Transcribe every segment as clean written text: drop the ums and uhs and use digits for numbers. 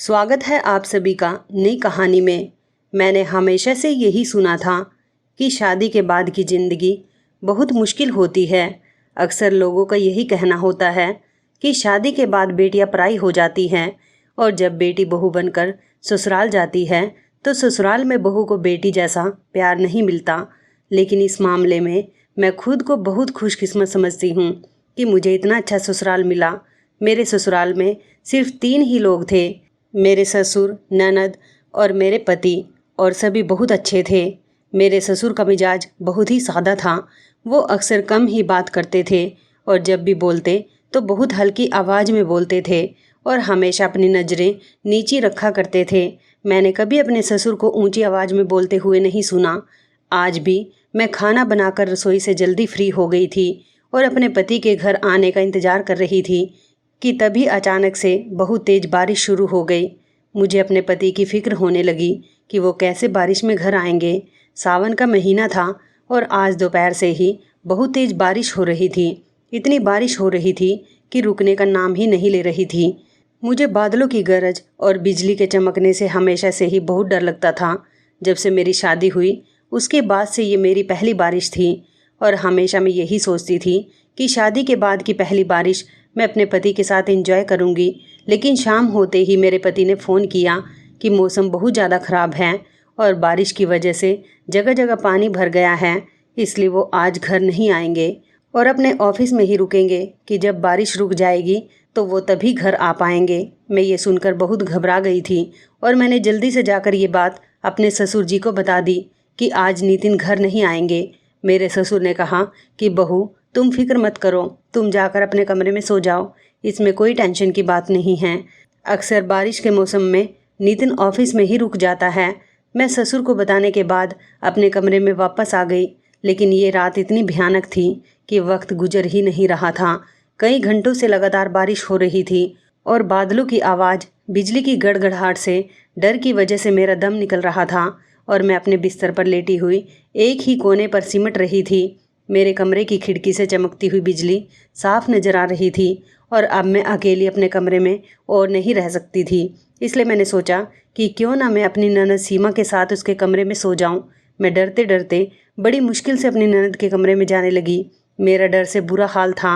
स्वागत है आप सभी का नई कहानी में। मैंने हमेशा से यही सुना था कि शादी के बाद की ज़िंदगी बहुत मुश्किल होती है। अक्सर लोगों का यही कहना होता है कि शादी के बाद बेटियां पराई हो जाती हैं और जब बेटी बहू बनकर ससुराल जाती है तो ससुराल में बहू को बेटी जैसा प्यार नहीं मिलता। लेकिन इस मामले में मैं खुद को बहुत खुशकिस्मत समझती हूँ कि मुझे इतना अच्छा ससुराल मिला। मेरे ससुराल में सिर्फ 3 ही लोग थे, मेरे ससुर, ननद और मेरे पति, और सभी बहुत अच्छे थे। मेरे ससुर का मिजाज बहुत ही सादा था। वो अक्सर कम ही बात करते थे और जब भी बोलते तो बहुत हल्की आवाज़ में बोलते थे और हमेशा अपनी नज़रें नीची रखा करते थे। मैंने कभी अपने ससुर को ऊंची आवाज़ में बोलते हुए नहीं सुना। आज भी मैं खाना बनाकर रसोई से जल्दी फ्री हो गई थी और अपने पति के घर आने का इंतज़ार कर रही थी कि तभी अचानक से बहुत तेज़ बारिश शुरू हो गई। मुझे अपने पति की फ़िक्र होने लगी कि वो कैसे बारिश में घर आएंगे। सावन का महीना था और आज दोपहर से ही बहुत तेज़ बारिश हो रही थी। इतनी बारिश हो रही थी कि रुकने का नाम ही नहीं ले रही थी। मुझे बादलों की गरज और बिजली के चमकने से हमेशा से ही बहुत डर लगता था। जब से मेरी शादी हुई उसके बाद से ये मेरी पहली बारिश थी और हमेशा मैं यही सोचती थी कि शादी के बाद की पहली बारिश मैं अपने पति के साथ एंजॉय करूंगी। लेकिन शाम होते ही मेरे पति ने फ़ोन किया कि मौसम बहुत ज़्यादा ख़राब है और बारिश की वजह से जगह जगह पानी भर गया है, इसलिए वो आज घर नहीं आएंगे और अपने ऑफिस में ही रुकेंगे कि जब बारिश रुक जाएगी तो वो तभी घर आ पाएंगे। मैं ये सुनकर बहुत घबरा गई थी और मैंने जल्दी से जाकर ये बात अपने ससुर जी को बता दी कि आज नितिन घर नहीं आएंगे। मेरे ससुर ने कहा कि बहू, तुम फिक्र मत करो, तुम जाकर अपने कमरे में सो जाओ, इसमें कोई टेंशन की बात नहीं है। अक्सर बारिश के मौसम में नितिन ऑफिस में ही रुक जाता है। मैं ससुर को बताने के बाद अपने कमरे में वापस आ गई, लेकिन ये रात इतनी भयानक थी कि वक्त गुजर ही नहीं रहा था। कई घंटों से लगातार बारिश हो रही थी और बादलों की आवाज़, बिजली की गड़गड़ाहट से डर की वजह से मेरा दम निकल रहा था और मैं अपने बिस्तर पर लेटी हुई एक ही कोने पर सिमट रही थी। मेरे कमरे की खिड़की से चमकती हुई बिजली साफ नज़र आ रही थी और अब मैं अकेली अपने कमरे में और नहीं रह सकती थी। इसलिए मैंने सोचा कि क्यों ना मैं अपनी ननद सीमा के साथ उसके कमरे में सो जाऊं। मैं डरते डरते बड़ी मुश्किल से अपनी ननद के कमरे में जाने लगी। मेरा डर से बुरा हाल था।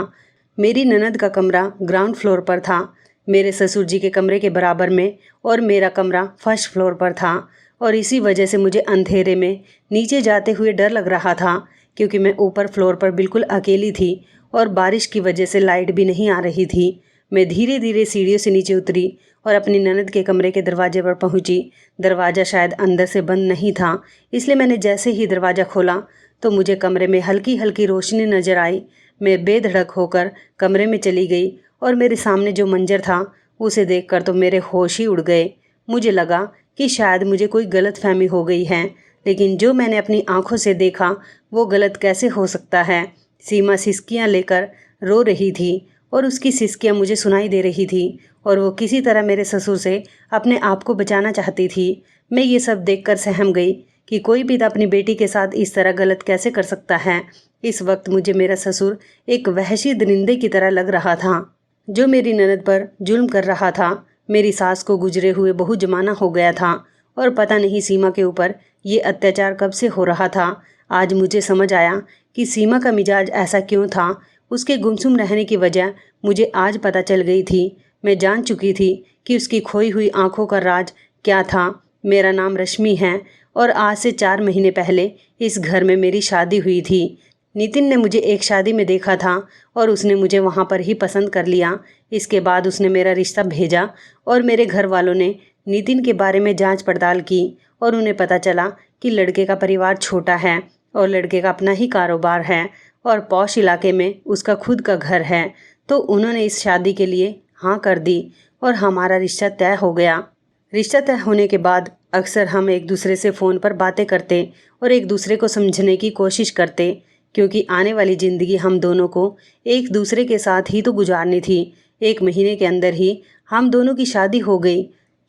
मेरी ननद का कमरा ग्राउंड फ्लोर पर था, मेरे ससुर जी के कमरे के बराबर में, और मेरा कमरा फर्स्ट फ्लोर पर था। और इसी वजह से मुझे अंधेरे में नीचे जाते हुए डर लग रहा था क्योंकि मैं ऊपर फ्लोर पर बिल्कुल अकेली थी और बारिश की वजह से लाइट भी नहीं आ रही थी। मैं धीरे धीरे सीढ़ियों से नीचे उतरी और अपनी ननद के कमरे के दरवाजे पर पहुंची। दरवाज़ा शायद अंदर से बंद नहीं था, इसलिए मैंने जैसे ही दरवाज़ा खोला तो मुझे कमरे में हल्की हल्की रोशनी नज़र आई। मैं बेधड़क होकर कमरे में चली गई और मेरे सामने जो मंजर था उसे देखकर तो मेरे होश ही उड़ गए। मुझे लगा कि शायद मुझे कोई गलतफहमी हो गई है, लेकिन जो मैंने अपनी आंखों से देखा वो गलत कैसे हो सकता है। सीमा सिसकियां लेकर रो रही थी और उसकी सिसकियां मुझे सुनाई दे रही थी और वो किसी तरह मेरे ससुर से अपने आप को बचाना चाहती थी। मैं ये सब देखकर सहम गई कि कोई पिता अपनी बेटी के साथ इस तरह गलत कैसे कर सकता है। इस वक्त मुझे मेरा ससुर एक वहशी दरिंदे की तरह लग रहा था जो मेरी ननद पर जुल्म कर रहा था। मेरी सास को गुजरे हुए बहुत जमाना हो गया था और पता नहीं सीमा के ऊपर ये अत्याचार कब से हो रहा था। आज मुझे समझ आया कि सीमा का मिजाज ऐसा क्यों था। उसके गुमसुम रहने की वजह मुझे आज पता चल गई थी। मैं जान चुकी थी कि उसकी खोई हुई आंखों का राज क्या था। मेरा नाम रश्मि है और आज से 4 महीने पहले इस घर में मेरी शादी हुई थी। नितिन ने मुझे एक शादी में देखा था और उसने मुझे वहाँ पर ही पसंद कर लिया। इसके बाद उसने मेरा रिश्ता भेजा और मेरे घर वालों ने नितिन के बारे में जांच पड़ताल की और उन्हें पता चला कि लड़के का परिवार छोटा है और लड़के का अपना ही कारोबार है और पॉश इलाके में उसका खुद का घर है। तो उन्होंने इस शादी के लिए हाँ कर दी और हमारा रिश्ता तय हो गया। रिश्ता तय होने के बाद अक्सर हम एक दूसरे से फ़ोन पर बातें करते और एक दूसरे को समझने की कोशिश करते, क्योंकि आने वाली ज़िंदगी हम दोनों को एक दूसरे के साथ ही तो गुजारनी थी। 1 महीने के अंदर ही हम दोनों की शादी हो गई।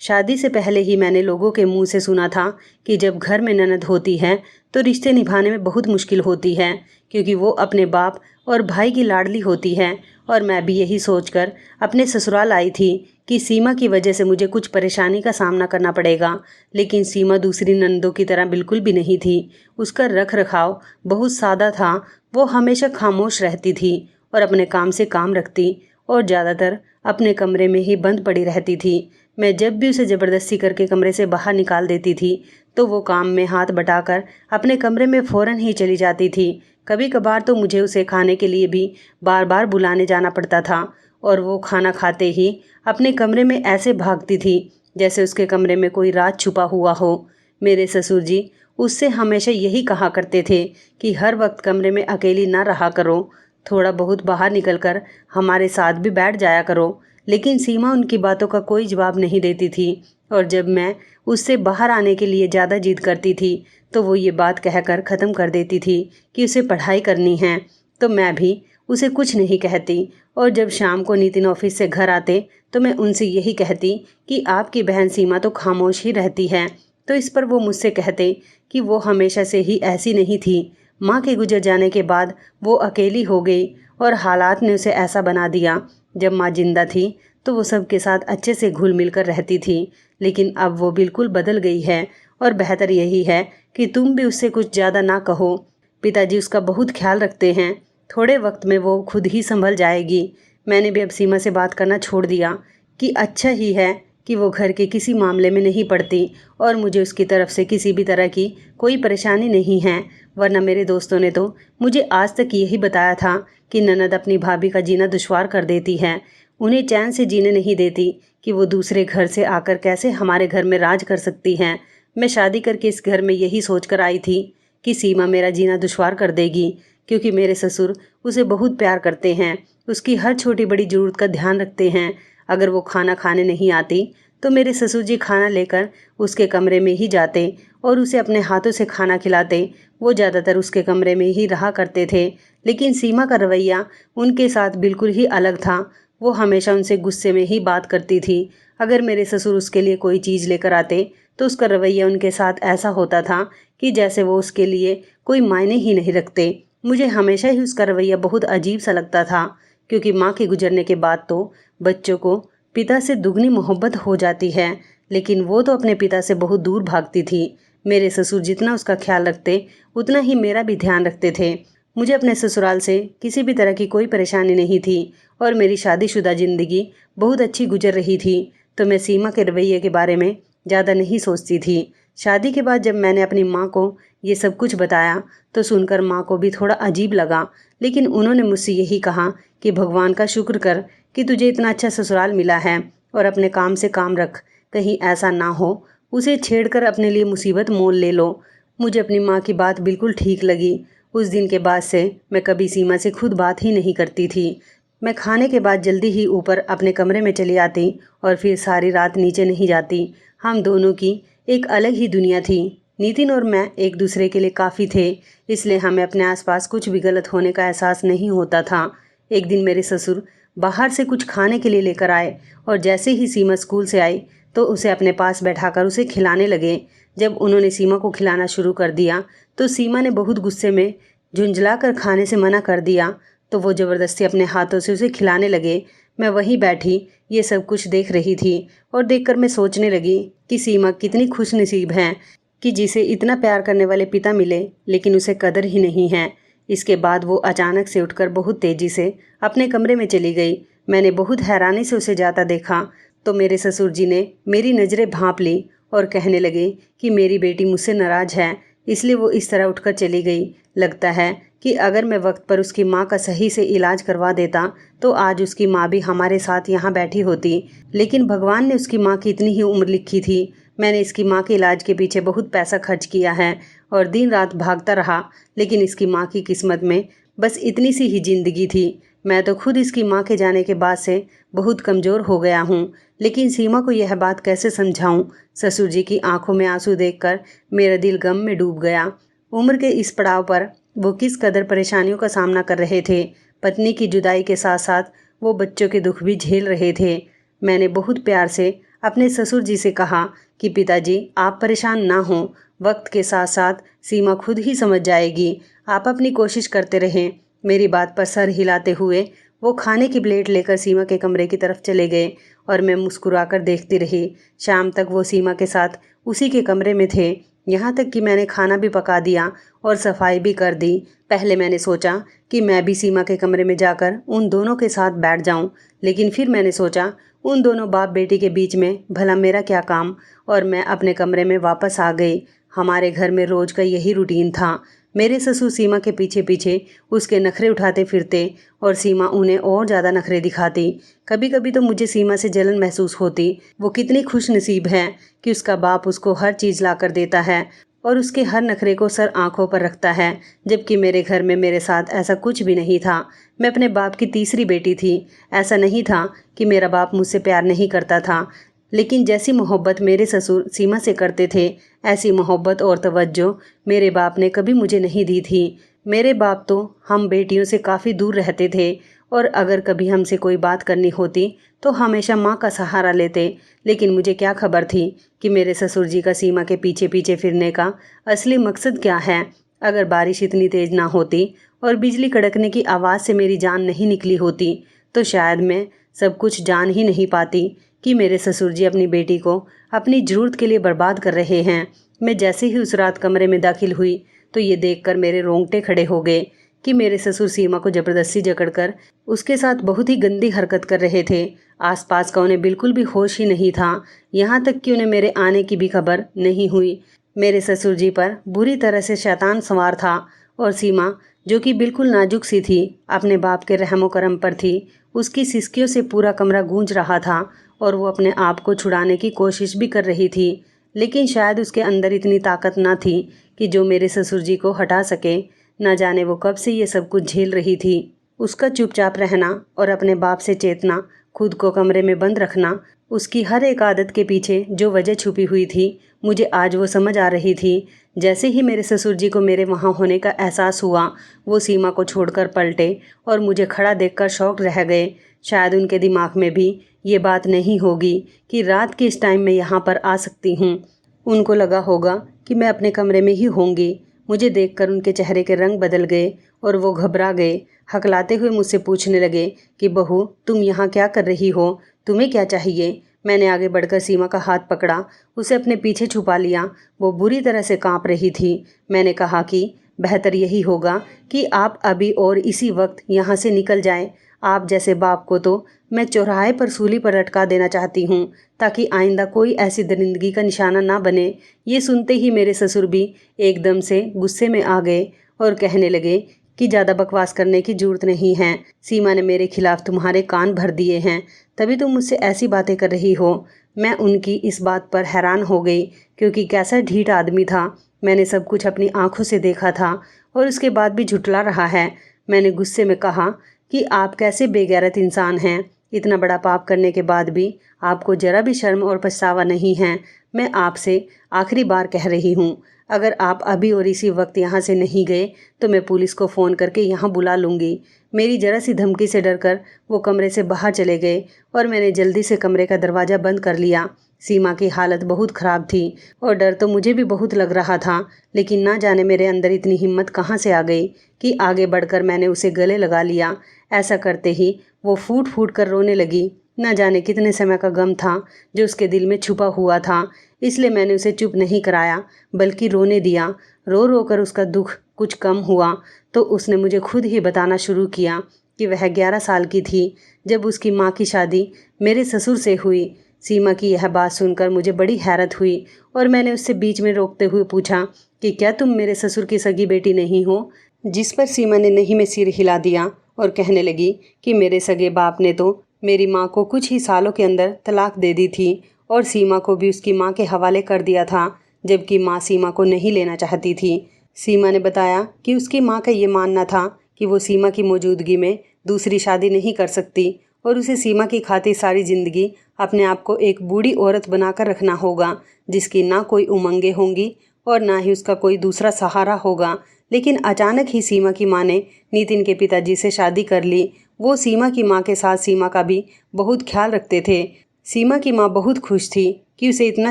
शादी से पहले ही मैंने लोगों के मुंह से सुना था कि जब घर में ननद होती है तो रिश्ते निभाने में बहुत मुश्किल होती है, क्योंकि वो अपने बाप और भाई की लाडली होती है। और मैं भी यही सोचकर अपने ससुराल आई थी कि सीमा की वजह से मुझे कुछ परेशानी का सामना करना पड़ेगा। लेकिन सीमा दूसरी ननदों की तरह बिल्कुल भी नहीं थी। उसका रख रखाव बहुत सादा था। वो हमेशा खामोश रहती थी और अपने काम से काम रखती और ज़्यादातर अपने कमरे में ही बंद पड़ी रहती थी। मैं जब भी उसे ज़बरदस्ती करके कमरे से बाहर निकाल देती थी तो वो काम में हाथ बटाकर अपने कमरे में फ़ौरन ही चली जाती थी। कभी कभार तो मुझे उसे खाने के लिए भी बार बार बुलाने जाना पड़ता था और वो खाना खाते ही अपने कमरे में ऐसे भागती थी जैसे उसके कमरे में कोई राज छुपा हुआ हो। मेरे ससुर जी उससे हमेशा यही कहा करते थे कि हर वक्त कमरे में अकेली ना रहा करो, थोड़ा बहुत बाहर निकलकर हमारे साथ भी बैठ जाया करो। लेकिन सीमा उनकी बातों का कोई जवाब नहीं देती थी और जब मैं उससे बाहर आने के लिए ज़्यादा जिद करती थी तो वो ये बात कहकर ख़त्म कर देती थी कि उसे पढ़ाई करनी है। तो मैं भी उसे कुछ नहीं कहती और जब शाम को नितिन ऑफिस से घर आते तो मैं उनसे यही कहती कि आपकी बहन सीमा तो खामोश ही रहती है। तो इस पर वो मुझसे कहते कि वो हमेशा से ही ऐसी नहीं थी, माँ के गुजर जाने के बाद वो अकेली हो गई और हालात ने उसे ऐसा बना दिया। जब माँ जिंदा थी तो वो सबके साथ अच्छे से घुल मिल कर रहती थी, लेकिन अब वो बिल्कुल बदल गई है और बेहतर यही है कि तुम भी उससे कुछ ज़्यादा ना कहो। पिताजी उसका बहुत ख्याल रखते हैं, थोड़े वक्त में वो खुद ही संभल जाएगी। मैंने भी अब सीमा से बात करना छोड़ दिया कि अच्छा ही है कि वो घर के किसी मामले में नहीं पड़ती और मुझे उसकी तरफ से किसी भी तरह की कोई परेशानी नहीं है। वरना मेरे दोस्तों ने तो मुझे आज तक यही बताया था कि ननद अपनी भाभी का जीना दुश्वार कर देती है, उन्हें चैन से जीने नहीं देती कि वो दूसरे घर से आकर कैसे हमारे घर में राज कर सकती हैं। मैं शादी करके इस घर में यही सोच कर आई थी कि सीमा मेरा जीना दुश्वार कर देगी, क्योंकि मेरे ससुर उसे बहुत प्यार करते हैं, उसकी हर छोटी बड़ी ज़रूरत का ध्यान रखते हैं। अगर वो खाना खाने नहीं आती तो मेरे ससुर जी खाना लेकर उसके कमरे में ही जाते और उसे अपने हाथों से खाना खिलाते। वो ज़्यादातर उसके कमरे में ही रहा करते थे, लेकिन सीमा का रवैया उनके साथ बिल्कुल ही अलग था। वो हमेशा उनसे गुस्से में ही बात करती थी। अगर मेरे ससुर उसके लिए कोई चीज़ लेकर आते तो उसका रवैया उनके साथ ऐसा होता था कि जैसे वो उसके लिए कोई मायने ही नहीं रखते। मुझे हमेशा ही उसका रवैया बहुत अजीब सा लगता था, क्योंकि माँ के गुजरने के बाद तो बच्चों को पिता से दुगनी मोहब्बत हो जाती है, लेकिन वो तो अपने पिता से बहुत दूर भागती थी। मेरे ससुर जितना उसका ख्याल रखते उतना ही मेरा भी ध्यान रखते थे। मुझे अपने ससुराल से किसी भी तरह की कोई परेशानी नहीं थी और मेरी शादीशुदा ज़िंदगी बहुत अच्छी गुजर रही थी। तो मैं सीमा के रवैये के बारे में ज़्यादा नहीं सोचती थी। शादी के बाद जब मैंने अपनी माँ को ये सब कुछ बताया तो सुनकर माँ को भी थोड़ा अजीब लगा, लेकिन उन्होंने मुझसे यही कहा कि भगवान का शुक्र कर कि तुझे इतना अच्छा ससुराल मिला है और अपने काम से काम रख, कहीं ऐसा ना हो उसे छेड़कर अपने लिए मुसीबत मोल ले लो। मुझे अपनी माँ की बात बिल्कुल ठीक लगी। उस दिन के बाद से मैं कभी सीमा से खुद बात ही नहीं करती थी। मैं खाने के बाद जल्दी ही ऊपर अपने कमरे में चली आती और फिर सारी रात नीचे नहीं जाती। हम दोनों की एक अलग ही दुनिया थी। नितिन और मैं एक दूसरे के लिए काफ़ी थे, इसलिए हमें अपने आसपास कुछ भी गलत होने का एहसास नहीं होता था। एक दिन मेरे ससुर बाहर से कुछ खाने के लिए लेकर आए और जैसे ही सीमा स्कूल से आई तो उसे अपने पास बैठाकर उसे खिलाने लगे। जब उन्होंने सीमा को खिलाना शुरू कर दिया तो सीमा ने बहुत गुस्से में झुंझलाकर खाने से मना कर दिया, तो वो ज़बरदस्ती अपने हाथों से उसे खिलाने लगे। मैं वहीं बैठी ये सब कुछ देख रही थी और देखकर मैं सोचने लगी कि सीमा कितनी खुशनसीब है कि जिसे इतना प्यार करने वाले पिता मिले, लेकिन उसे कदर ही नहीं है। इसके बाद वो अचानक से उठकर बहुत तेज़ी से अपने कमरे में चली गई। मैंने बहुत हैरानी से उसे जाता देखा तो मेरे ससुर जी ने मेरी नज़रें भांप ली और कहने लगे कि मेरी बेटी मुझसे नाराज़ है, इसलिए वो इस तरह उठकर चली गई। लगता है कि अगर मैं वक्त पर उसकी माँ का सही से इलाज करवा देता तो आज उसकी माँ भी हमारे साथ यहाँ बैठी होती, लेकिन भगवान ने उसकी माँ की इतनी ही उम्र लिखी थी। मैंने इसकी माँ के इलाज के पीछे बहुत पैसा खर्च किया है और दिन रात भागता रहा, लेकिन इसकी माँ की किस्मत में बस इतनी सी ही ज़िंदगी थी। मैं तो खुद इसकी माँ के जाने के बाद से बहुत कमज़ोर हो गया हूँ, लेकिन सीमा को यह बात कैसे समझाऊँ। ससुर जी की आंखों में आंसू देखकर मेरा दिल गम में डूब गया। उम्र के इस पड़ाव पर वो किस कदर परेशानियों का सामना कर रहे थे। पत्नी की जुदाई के साथ साथ वो बच्चों के दुख भी झेल रहे थे। मैंने बहुत प्यार से अपने ससुर जी से कहा कि पिताजी आप परेशान ना हों, वक्त के साथ साथ सीमा खुद ही समझ जाएगी, आप अपनी कोशिश करते रहें। मेरी बात पर सर हिलाते हुए वो खाने की प्लेट लेकर सीमा के कमरे की तरफ चले गए और मैं मुस्कुराकर देखती रही। शाम तक वो सीमा के साथ उसी के कमरे में थे, यहाँ तक कि मैंने खाना भी पका दिया और सफाई भी कर दी। पहले मैंने सोचा कि मैं भी सीमा के कमरे में जाकर उन दोनों के साथ बैठ जाऊं, लेकिन फिर मैंने सोचा उन दोनों बाप बेटी के बीच में भला मेरा क्या काम, और मैं अपने कमरे में वापस आ गई। हमारे घर में रोज का यही रूटीन था। मेरे ससुर सीमा के पीछे पीछे उसके नखरे उठाते फिरते और सीमा उन्हें और ज़्यादा नखरे दिखाती। कभी कभी तो मुझे सीमा से जलन महसूस होती। वो कितनी खुश नसीब है कि उसका बाप उसको हर चीज़ ला कर देता है और उसके हर नखरे को सर आंखों पर रखता है, जबकि मेरे घर में मेरे साथ ऐसा कुछ भी नहीं था। मैं अपने बाप की तीसरी बेटी थी। ऐसा नहीं था कि मेरा बाप मुझसे प्यार नहीं करता था, लेकिन जैसी मोहब्बत मेरे ससुर सीमा से करते थे, ऐसी मोहब्बत और तवज्जो मेरे बाप ने कभी मुझे नहीं दी थी। मेरे बाप तो हम बेटियों से काफ़ी दूर रहते थे और अगर कभी हमसे कोई बात करनी होती तो हमेशा माँ का सहारा लेते। लेकिन मुझे क्या खबर थी कि मेरे ससुर जी का सीमा के पीछे पीछे फिरने का असली मकसद क्या है। अगर बारिश इतनी तेज़ ना होती और बिजली कड़कने की आवाज़ से मेरी जान नहीं निकली होती तो शायद मैं सब कुछ जान ही नहीं पाती कि मेरे ससुर जी अपनी बेटी को अपनी ज़रूरत के लिए बर्बाद कर रहे हैं। मैं जैसे ही उस रात कमरे में दाखिल हुई तो ये देखकर मेरे रोंगटे खड़े हो गए कि मेरे ससुर सीमा को ज़बरदस्ती जकड़कर उसके साथ बहुत ही गंदी हरकत कर रहे थे। आसपास का उन्हें बिल्कुल भी होश ही नहीं था, यहाँ तक कि उन्हें मेरे आने की भी खबर नहीं हुई। मेरे ससुर जी पर बुरी तरह से शैतान सवार था और सीमा, जो कि बिल्कुल नाजुक सी थी, अपने बाप के रहमो करम पर थी। उसकी सिसकियों से पूरा कमरा गूंज रहा था और वो अपने आप को छुड़ाने की कोशिश भी कर रही थी, लेकिन शायद उसके अंदर इतनी ताकत ना थी कि जो मेरे ससुर जी को हटा सके। न जाने वो कब से ये सब कुछ झेल रही थी। उसका चुपचाप रहना और अपने बाप से चेतना, खुद को कमरे में बंद रखना, उसकी हर एक आदत के पीछे जो वजह छुपी हुई थी, मुझे आज वो समझ आ रही थी। जैसे ही मेरे ससुर जी को मेरे वहाँ होने का एहसास हुआ, वो सीमा को छोड़कर पलटे और मुझे खड़ा देखकर शॉक रह गए। शायद उनके दिमाग में भी ये बात नहीं होगी कि रात के इस टाइम में यहाँ पर आ सकती हूँ। उनको लगा होगा कि मैं अपने कमरे में ही होंगी। मुझे देखकर उनके चेहरे के रंग बदल गए और वो घबरा गए। हकलाते हुए मुझसे पूछने लगे कि बहू, तुम यहाँ क्या कर रही हो, तुम्हें क्या चाहिए। मैंने आगे बढ़कर सीमा का हाथ पकड़ा, उसे अपने पीछे छुपा लिया। वो बुरी तरह से कांप रही थी। मैंने कहा कि बेहतर यही होगा कि आप अभी और इसी वक्त यहाँ से निकल जाएं। आप जैसे बाप को तो मैं चौराहे पर सूली पर लटका देना चाहती हूँ, ताकि आइंदा कोई ऐसी दरिंदगी का निशाना ना बने। ये सुनते ही मेरे ससुर भी एकदम से गुस्से में आ गए और कहने लगे कि ज़्यादा बकवास करने की जरूरत नहीं है। सीमा ने मेरे खिलाफ तुम्हारे कान भर दिए हैं, तभी तुम मुझसे ऐसी बातें कर रही हो। मैं उनकी इस बात पर हैरान हो गई, क्योंकि कैसा ढीठ आदमी था। मैंने सब कुछ अपनी आंखों से देखा था और उसके बाद भी झुठला रहा है। मैंने गुस्से में कहा कि आप कैसे बेगैरत इंसान हैं। इतना बड़ा पाप करने के बाद भी आपको जरा भी शर्म और पछतावा नहीं है। मैं आपसे आखिरी बार कह रही हूँ, अगर आप अभी और इसी वक्त यहाँ से नहीं गए तो मैं पुलिस को फ़ोन करके यहाँ बुला लूँगी। मेरी जरा सी धमकी से डरकर वो कमरे से बाहर चले गए और मैंने जल्दी से कमरे का दरवाज़ा बंद कर लिया। सीमा की हालत बहुत ख़राब थी और डर तो मुझे भी बहुत लग रहा था, लेकिन ना जाने मेरे अंदर इतनी हिम्मत कहाँ से आ गई कि आगे बढ़कर मैंने उसे गले लगा लिया। ऐसा करते ही वो फूट फूट कर रोने लगी। न जाने कितने समय का गम था जो उसके दिल में छुपा हुआ था, इसलिए मैंने उसे चुप नहीं कराया बल्कि रोने दिया। रो रो कर उसका दुख कुछ कम हुआ तो उसने मुझे खुद ही बताना शुरू किया कि वह 11 साल की थी जब उसकी माँ की शादी मेरे ससुर से हुई। सीमा की यह बात सुनकर मुझे बड़ी हैरत हुई और मैंने उससे बीच में रोकते हुए पूछा कि क्या तुम मेरे ससुर की सगी बेटी नहीं हो। जिस पर सीमा ने नहीं में सिर हिला दिया और कहने लगी कि मेरे सगे बाप ने तो मेरी माँ को कुछ ही सालों के अंदर तलाक दे दी थी और सीमा को भी उसकी माँ के हवाले कर दिया था, जबकि माँ सीमा को नहीं लेना चाहती थी। सीमा ने बताया कि उसकी माँ का ये मानना था कि वो सीमा की मौजूदगी में दूसरी शादी नहीं कर सकती और उसे सीमा की खातिर सारी ज़िंदगी अपने आप को एक बूढ़ी औरत बनाकर रखना होगा, जिसकी ना कोई उमंगें होंगी और ना ही उसका कोई दूसरा सहारा होगा। लेकिन अचानक ही सीमा की माँ ने नितिन के पिताजी से शादी कर ली। वो सीमा की माँ के साथ सीमा का भी बहुत ख्याल रखते थे। सीमा की माँ बहुत खुश थी कि उसे इतना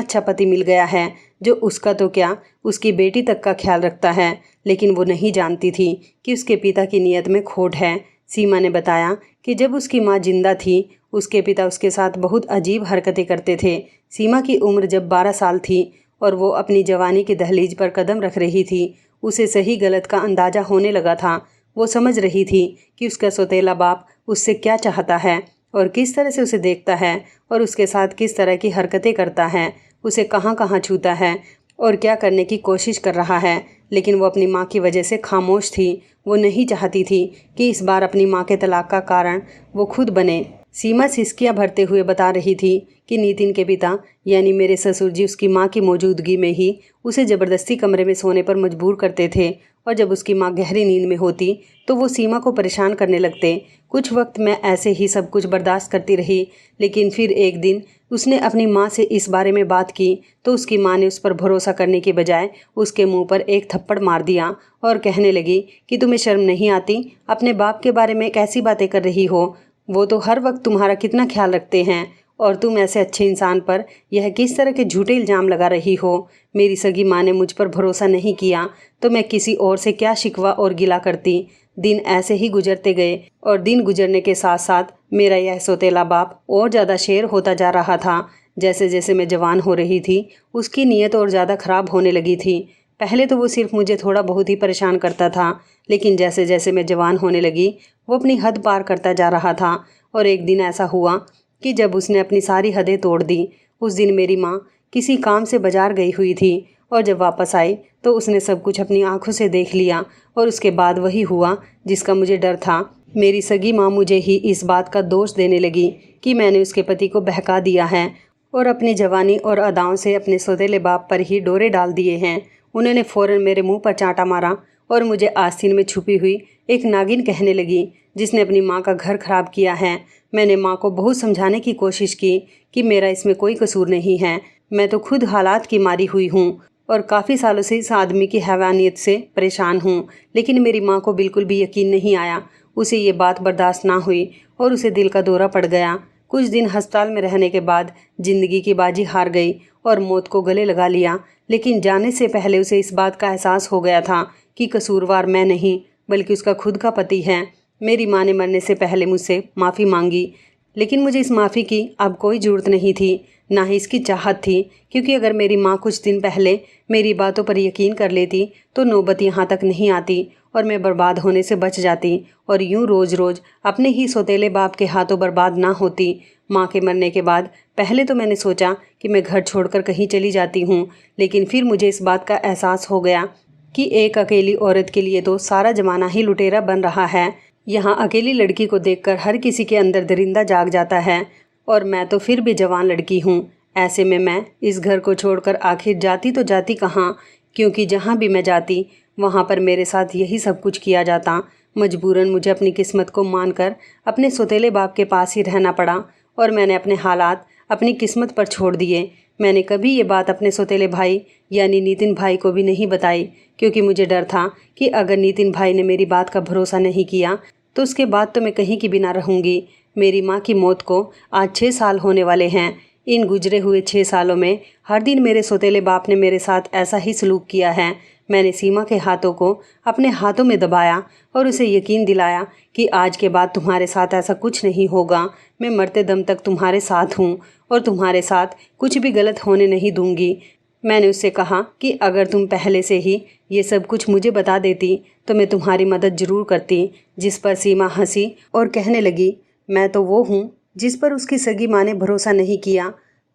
अच्छा पति मिल गया है जो उसका तो क्या, उसकी बेटी तक का ख्याल रखता है। लेकिन वो नहीं जानती थी कि उसके पिता की नीयत में खोट है। सीमा ने बताया कि जब उसकी माँ जिंदा थी उसके पिता उसके साथ बहुत अजीब हरकतें करते थे। सीमा की उम्र जब 12 साल थी और वो अपनी जवानी की दहलीज पर कदम रख रही थी, उसे सही गलत का अंदाज़ा होने लगा था। वो समझ रही थी कि उसका सौतेला बाप उससे क्या चाहता है और किस तरह से उसे देखता है और उसके साथ किस तरह की हरकतें करता है, उसे कहाँ कहाँ छूता है और क्या करने की कोशिश कर रहा है। लेकिन वो अपनी माँ की वजह से खामोश थी। वो नहीं चाहती थी कि इस बार अपनी माँ के तलाक का कारण वो खुद बने। सीमा सिसकियाँ भरते हुए बता रही थी कि नितिन के पिता यानी मेरे ससुर जी उसकी माँ की मौजूदगी में ही उसे ज़बरदस्ती कमरे में सोने पर मजबूर करते थे और जब उसकी माँ गहरी नींद में होती तो वो सीमा को परेशान करने लगते। कुछ वक्त मैं ऐसे ही सब कुछ बर्दाश्त करती रही, लेकिन फिर एक दिन उसने अपनी माँ से इस बारे में बात की तो उसकी माँ ने उस पर भरोसा करने के बजाय उसके मुंह पर एक थप्पड़ मार दिया और कहने लगी कि तुम्हें शर्म नहीं आती, अपने बाप के बारे में कैसी बातें कर रही हो, वो तो हर वक्त तुम्हारा कितना ख्याल रखते हैं और तुम ऐसे अच्छे इंसान पर यह किस तरह के झूठे इल्ज़ाम लगा रही हो। मेरी सगी माँ ने मुझ पर भरोसा नहीं किया तो मैं किसी और से क्या शिकवा और गिला करती। दिन ऐसे ही गुजरते गए और दिन गुजरने के साथ साथ मेरा यह सौतेला बाप और ज़्यादा शेर होता जा रहा था। जैसे जैसे मैं जवान हो रही थी उसकी नीयत और ज़्यादा ख़राब होने लगी थी। पहले तो वो सिर्फ मुझे थोड़ा बहुत ही परेशान करता था, लेकिन जैसे जैसे मैं जवान होने लगी वो अपनी हद पार करता जा रहा था। और एक दिन ऐसा हुआ कि जब उसने अपनी सारी हदें तोड़ दी। उस दिन मेरी माँ किसी काम से बाजार गई हुई थी और जब वापस आई तो उसने सब कुछ अपनी आंखों से देख लिया और उसके बाद वही हुआ जिसका मुझे डर था। मेरी सगी माँ मुझे ही इस बात का दोष देने लगी कि मैंने उसके पति को बहका दिया है और अपनी जवानी और अदाओं से अपने सौतेले बाप पर ही डोरे डाल दिए हैं। उन्होंने फ़ौरन मेरे मुंह पर चांटा मारा और मुझे आस्तीन में छुपी हुई एक नागिन कहने लगी जिसने अपनी माँ का घर खराब किया है। मैंने माँ को बहुत समझाने की कोशिश की कि मेरा इसमें कोई कसूर नहीं है, मैं तो खुद हालात की मारी हुई हूँ और काफ़ी सालों से इस आदमी की हैवानियत से परेशान हूँ। लेकिन मेरी माँ को बिल्कुल भी यकीन नहीं आया। उसे ये बात बर्दाश्त ना हुई और उसे दिल का दौरा पड़ गया। कुछ दिन अस्पताल में रहने के बाद ज़िंदगी की बाजी हार गई और मौत को गले लगा लिया। लेकिन जाने से पहले उसे इस बात का एहसास हो गया था कि कसूरवार मैं नहीं बल्कि उसका खुद का पति है। मेरी माँ ने मरने से पहले मुझसे माफ़ी मांगी, लेकिन मुझे इस माफ़ी की अब कोई ज़रूरत नहीं थी, ना ही इसकी चाहत थी, क्योंकि अगर मेरी माँ कुछ दिन पहले मेरी बातों पर यकीन कर लेती तो नौबत यहाँ तक नहीं आती और मैं बर्बाद होने से बच जाती और यूं रोज़ रोज़ अपने ही सौतेले बाप के हाथों बर्बाद ना होती। माँ के मरने के बाद पहले तो मैंने सोचा कि मैं घर छोड़कर कहीं चली जाती हूँ, लेकिन फिर मुझे इस बात का एहसास हो गया कि एक अकेली औरत के लिए तो सारा ज़माना ही लुटेरा बन रहा है। यहाँ अकेली लड़की को देखकर हर किसी के अंदर दरिंदा जाग जाता है और मैं तो फिर भी जवान लड़की हूँ। ऐसे में मैं इस घर को छोड़कर आखिर जाती तो जाती कहाँ, क्योंकि जहाँ भी मैं जाती वहाँ पर मेरे साथ यही सब कुछ किया जाता। मजबूरन मुझे अपनी किस्मत को मानकर अपने सौतेले बाप के पास ही रहना पड़ा और मैंने अपने हालात अपनी किस्मत पर छोड़ दिए। मैंने कभी ये बात अपने सौतेले भाई यानी नितिन भाई को भी नहीं बताई, क्योंकि मुझे डर था कि अगर नितिन भाई ने मेरी बात का भरोसा नहीं किया तो उसके बाद तो मैं कहीं की भी ना रहूँगी। मेरी माँ की मौत को आज 6 साल होने वाले हैं। इन गुजरे हुए 6 सालों में हर दिन मेरे सौतेले बाप ने मेरे साथ ऐसा ही सलूक किया है। मैंने सीमा के हाथों को अपने हाथों में दबाया और उसे यकीन दिलाया कि आज के बाद तुम्हारे साथ ऐसा कुछ नहीं होगा। मैं मरते दम तक तुम्हारे साथ हूँ और तुम्हारे साथ कुछ भी गलत होने नहीं दूंगी। मैंने उससे कहा कि अगर तुम पहले से ही ये सब कुछ मुझे बता देती तो मैं तुम्हारी मदद ज़रूर करती। जिस पर सीमा हंसी और कहने लगी, मैं तो वो हूँ जिस पर उसकी सगी माँ ने भरोसा नहीं किया,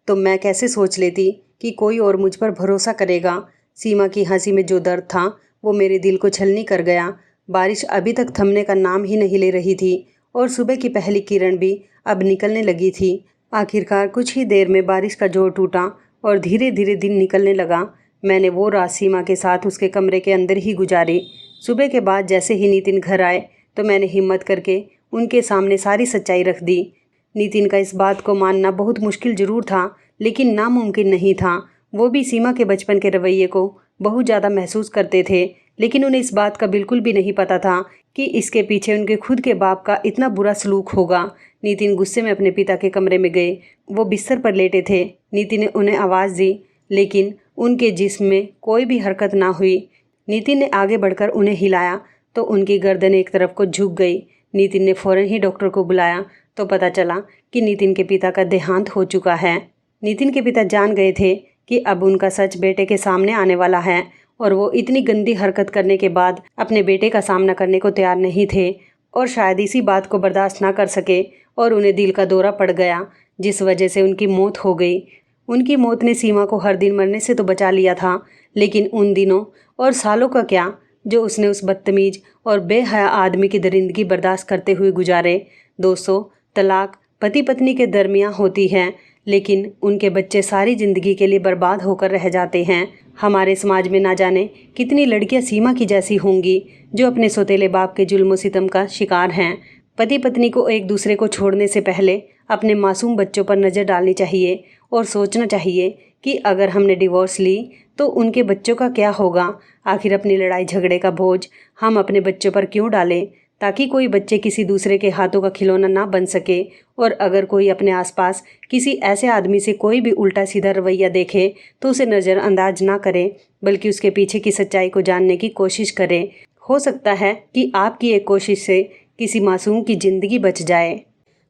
तो मैं कैसे सोच लेती कि कोई और मुझ पर भरोसा करेगा। सीमा की हंसी में जो दर्द था वो मेरे दिल को छलनी कर गया। बारिश अभी तक थमने का नाम ही नहीं ले रही थी और सुबह की पहली किरण भी अब निकलने लगी थी। आखिरकार कुछ ही देर में बारिश का जोर टूटा और धीरे धीरे दिन निकलने लगा। मैंने वो रात सीमा के साथ उसके कमरे के अंदर ही गुजारी। सुबह के बाद जैसे ही नितिन घर आए तो मैंने हिम्मत करके उनके सामने सारी सच्चाई रख दी। नितिन का इस बात को मानना बहुत मुश्किल ज़रूर था, लेकिन नामुमकिन नहीं था। वो भी सीमा के बचपन के रवैये को बहुत ज़्यादा महसूस करते थे, लेकिन उन्हें इस बात का बिल्कुल भी नहीं पता था कि इसके पीछे उनके खुद के बाप का इतना बुरा सलूक होगा। नितिन गुस्से में अपने पिता के कमरे में गए। वो बिस्तर पर लेटे थे। नितिन ने उन्हें आवाज़ दी, लेकिन उनके जिस्म में कोई भी हरकत ना हुई। नितिन ने आगे बढ़कर उन्हें हिलाया तो उनकी गर्दन एक तरफ को झुक गई। नितिन ने फ़ौरन ही डॉक्टर को बुलाया तो पता चला कि नितिन के पिता का देहांत हो चुका है। नितिन के पिता जान गए थे कि अब उनका सच बेटे के सामने आने वाला है और वो इतनी गंदी हरकत करने के बाद अपने बेटे का सामना करने को तैयार नहीं थे और शायद इसी बात को बर्दाश्त ना कर सके और उन्हें दिल का दौरा पड़ गया, जिस वजह से उनकी मौत हो गई। उनकी मौत ने सीमा को हर दिन मरने से तो बचा लिया था, लेकिन उन दिनों और सालों का क्या जो उसने उस बदतमीज़ और बेहया आदमी की दरिंदगी बर्दाश्त करते हुए गुजारे। दोस्तों, तलाक पति पत्नी के दरमियाँ होती है, लेकिन उनके बच्चे सारी ज़िंदगी के लिए बर्बाद होकर रह जाते हैं। हमारे समाज में ना जाने कितनी लड़कियां सीमा की जैसी होंगी जो अपने सौतेले बाप के जुल्म सितम का शिकार हैं। पति पत्नी को एक दूसरे को छोड़ने से पहले अपने मासूम बच्चों पर नज़र डालनी चाहिए और सोचना चाहिए कि अगर हमने डिवोर्स ली तो उनके बच्चों का क्या होगा। आखिर अपनी लड़ाई झगड़े का बोझ हम अपने बच्चों पर क्यों डालें, ताकि कोई बच्चे किसी दूसरे के हाथों का खिलौना ना बन सके। और अगर कोई अपने आसपास किसी ऐसे आदमी से कोई भी उल्टा सीधा रवैया देखे तो उसे नज़रअंदाज ना करे, बल्कि उसके पीछे की सच्चाई को जानने की कोशिश करे। हो सकता है कि आपकी एक कोशिश से किसी मासूम की ज़िंदगी बच जाए।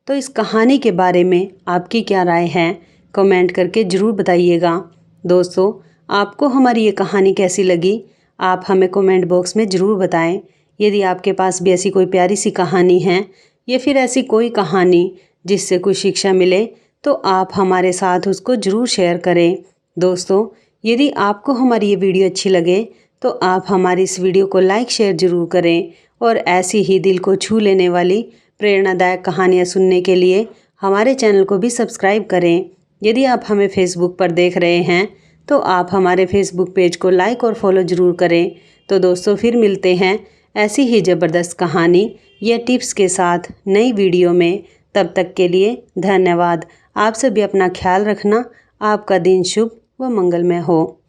तो इस कहानी के बारे में आपकी क्या राय है, कमेंट करके ज़रूर बताइएगा। दोस्तों, आपको हमारी ये कहानी कैसी लगी, आप हमें कमेंट बॉक्स में ज़रूर बताएं। यदि आपके पास भी ऐसी कोई प्यारी सी कहानी है या फिर ऐसी कोई कहानी जिससे कुछ शिक्षा मिले तो आप हमारे साथ उसको ज़रूर शेयर करें। दोस्तों, यदि आपको हमारी ये वीडियो अच्छी लगे तो आप हमारी इस वीडियो को लाइक शेयर ज़रूर करें और ऐसी ही दिल को छू लेने वाली प्रेरणादायक कहानियाँ सुनने के लिए हमारे चैनल को भी सब्सक्राइब करें। यदि आप हमें फेसबुक पर देख रहे हैं तो आप हमारे फेसबुक पेज को लाइक और फॉलो ज़रूर करें। तो दोस्तों, फिर मिलते हैं ऐसी ही ज़बरदस्त कहानी या टिप्स के साथ नई वीडियो में। तब तक के लिए धन्यवाद। आप सभी अपना ख्याल रखना। आपका दिन शुभ व मंगलमय हो।